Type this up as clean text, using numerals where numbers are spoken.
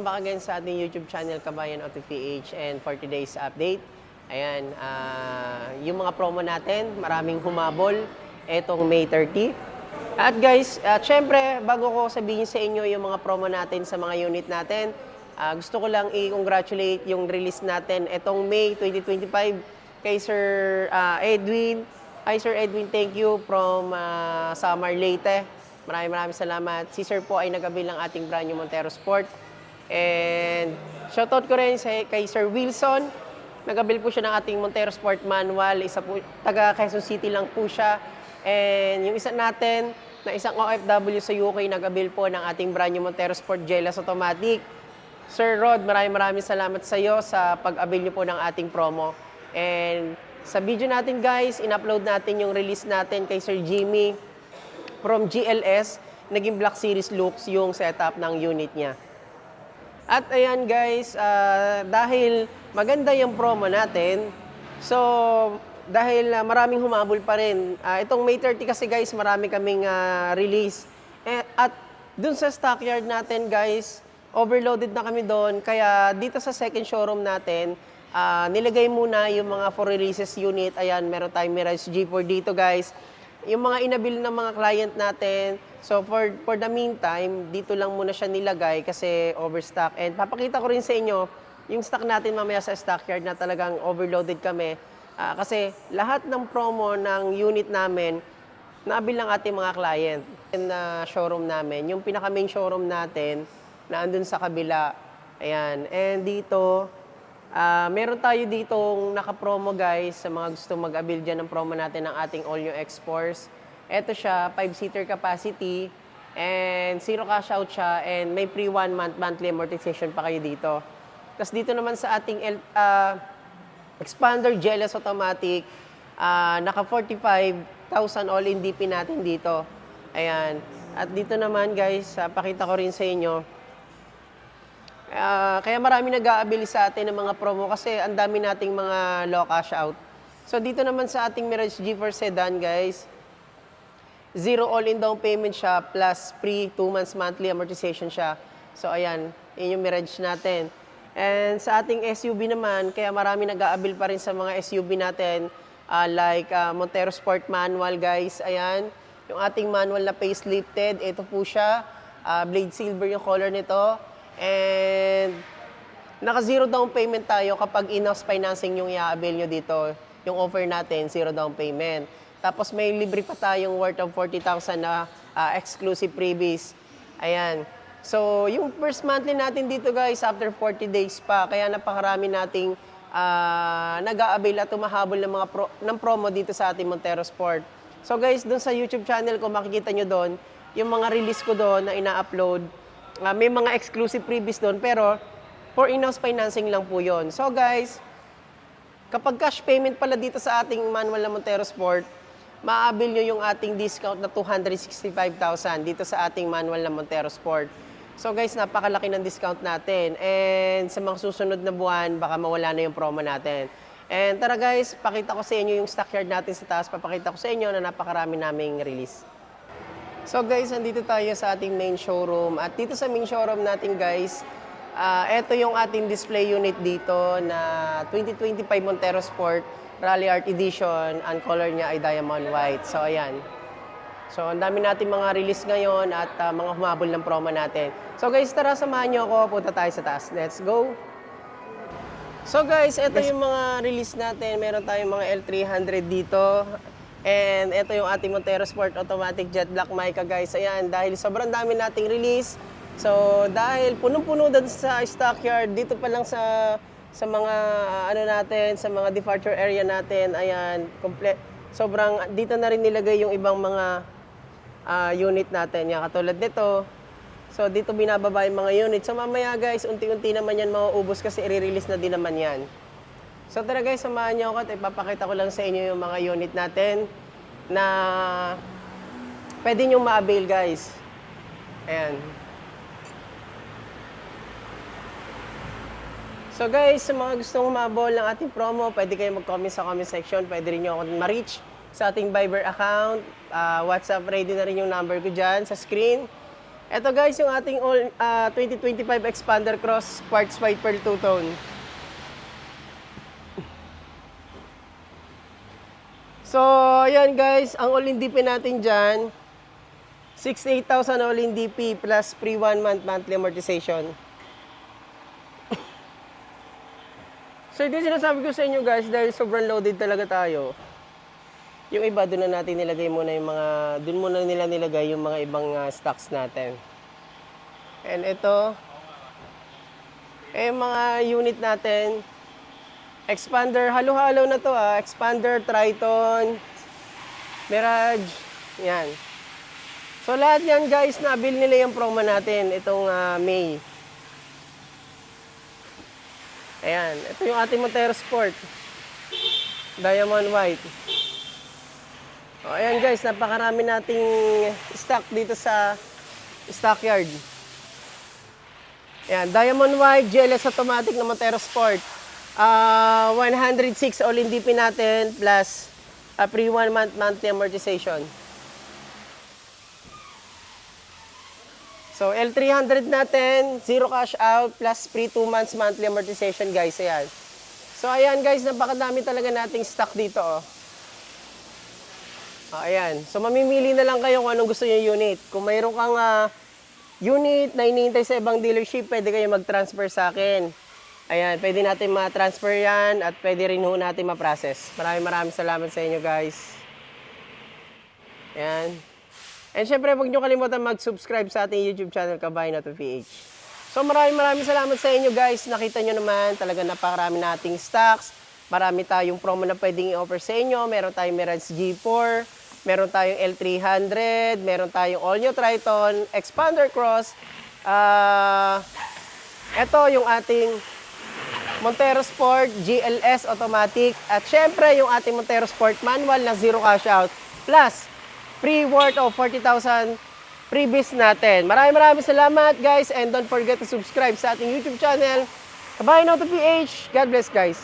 Back again sa ating YouTube channel, Kabayan Auto PH, and for today's update, ayan, yung mga promo natin, maraming humabol etong May 30. At guys, syempre, bago ko sabihin sa inyo yung mga promo natin sa mga unit natin, gusto ko lang i-congratulate yung release natin etong May 2025 kay Sir Edwin. Hi Sir Edwin, thank you from Samar Leyte. Maraming salamat. Si Sir po ay nagabil ng ating brand new Montero Sport. And shoutout ko rin kay Sir Wilson. Nagabil po siya ng ating Montero Sport Manual. Isa po, taga Quezon City lang po siya. And yung isa natin, na isang OFW sa UK, nagabil po ng ating brand new Montero Sport Gelas Automatic. Sir Rod, maraming salamat sa iyo sa pag-avail niyo po ng ating promo. And sa video natin guys, in-upload natin yung release natin kay Sir Jimmy from GLS. Naging Black Series looks yung setup ng unit niya. At ayan guys, dahil maganda yung promo natin, so dahil maraming humabol pa rin, itong May 30 kasi guys, marami kaming release. At dun sa stockyard natin guys, overloaded na kami doon. Kaya dito sa second showroom natin, nilagay muna yung mga for releases unit. Ayan, meron tayong Mirage G4 dito guys. Yung mga inabil ng mga client natin, so for the meantime, dito lang muna siya nilagay kasi overstock. And papakita ko rin sa inyo yung stock natin mamaya sa stockyard na talagang overloaded kami. Kasi lahat ng promo ng unit namin, naabil ng ating mga client. Na showroom namin, yung pinaka main showroom natin, na andun sa kabila. Ayan. And dito, meron tayo ditong naka-promo guys sa mga gusto mag-avail dyan ng promo natin ng ating All New X-Force. Ito siya, 5-seater capacity and zero cash out siya and may free 1 month monthly amortization pa kayo dito. Tapos dito naman sa ating Expander Gelas Automatic, naka 45,000 all-in DP natin dito. Ayan. At dito naman guys, pakita ko rin sa inyo. Kaya marami nag-aabil sa atin ng mga promo kasi ang dami nating mga low cash out. So dito naman sa ating Mirage G4 Sedan guys, zero all-in down payment siya plus free 2 months monthly amortization siya. So ayan, yun yung Mirage natin. And sa ating SUV naman, kaya marami nag-aabil pa rin sa mga SUV natin like Montero Sport Manual guys. Ayan, yung ating manual na facelifted, ito po siya. Blade silver yung color nito. And naka-zero down payment tayo kapag in-house financing yung i-avail nyo dito. Yung offer natin, zero down payment. Tapos may libre pa tayong worth of 40,000 na exclusive freebies. Ayan. So, yung first monthly natin dito guys, after 40 days pa. Kaya napakarami nating nag-a-avail at tumahabol ng mga ng promo dito sa ating Montero Sport. So guys, dun sa YouTube channel ko, makikita nyo doon, yung mga release ko doon na ina-upload. May mga exclusive freebies doon, pero for in-house financing lang po yon. So guys, kapag cash payment pala dito sa ating manual na Montero Sport, maabil nyo yung ating discount na 265,000 dito sa ating manual na Montero Sport. So guys, napakalaki ng discount natin. And sa mga susunod na buwan, baka mawala na yung promo natin. And tara guys, pakita ko sa inyo yung stockyard natin sa taas. Papakita ko sa inyo na napakarami naming release. So guys, nandito tayo sa ating main showroom. At dito sa main showroom natin guys, ito yung ating display unit dito na 2025 Montero Sport Rally Art Edition. Ang color niya ay diamond white. So ayan. So ang dami natin mga release ngayon at mga humabol ng promo natin. So guys, tara samahan nyo ako. Punta tayo sa taas. Let's go! So guys, ito yung mga release natin. Meron tayong mga L300 dito. And ito yung ating Montero Sport Automatic Jet Black Mica guys. Ayan, dahil sobrang dami nating release. So dahil punong-puno doon sa stockyard, dito pa lang sa mga ano natin, sa mga departure area natin. Ayan, sobrang dito na rin nilagay yung ibang mga unit natin. Yan, katulad nito. So dito binababa yung mga unit. So mamaya guys, unti-unti naman yan mauubos kasi i-release na din naman yan. So tara guys, samahan niyo ako at ipapakita ko lang sa inyo yung mga unit natin na pwede nyo ma-avail guys. Ayan. So guys, sa mga gustong humabol ng ating promo, pwede kayo mag-comment sa comment section. Pwede rin nyo ako ma-reach sa ating Viber account. WhatsApp, ready na rin yung number ko dyan sa screen. Ito guys, yung ating 2025 Expander Cross Quartz White Pearl Two-Tone. So, ayan guys, ang all-in DP natin dyan, 68,000 all-in DP plus free 1 month monthly amortization. So, ito sinasabi ko sa inyo guys, dahil sobrang loaded talaga tayo. Yung iba, doon na natin nilagay muna yung mga, doon muna nila nilagay yung mga ibang stocks natin. And ito, mga unit natin, Expander, halo-halo na to Expander, Triton, Mirage, yan. So lahat yan guys, nabil nila yung promo natin itong May. Ayan, ito yung ating Montero Sport. Diamond White. O, ayan guys, napakarami nating stock dito sa stockyard. Ayan, Diamond White, GLS automatic na Montero Sport. 106 all-in DP natin plus free 1 month monthly amortization. So, L300 natin, zero cash out plus free 2 months monthly amortization guys. Ayan. So, ayan guys, napakadami talaga nating stock dito. Ayan. So, mamimili na lang kayo kung anong gusto nyo unit. Kung mayroon kang unit na hinihintay sa ibang dealership, pwede kayo mag-transfer sa akin. Ayan, pwede natin ma-transfer yan at pwede rin ho natin ma-process. Maraming salamat sa inyo guys. Ayan. And syempre, huwag nyo kalimutan mag-subscribe sa ating YouTube channel, Kabayan Auto PH. So maraming salamat sa inyo guys. Nakita nyo naman, talaga napakarami nating stocks. Marami tayong promo na pwedeng i-offer sa inyo. Meron tayong Mirage G4, meron tayong L300, meron tayong All New Triton, Expander Cross. Ito yung ating Montero Sport GLS automatic at syempre yung ating Montero Sport manual na zero cash out plus free worth of 40,000 freebies natin. Maraming salamat guys and don't forget to subscribe sa ating YouTube channel Kabayan Auto PH. God bless guys.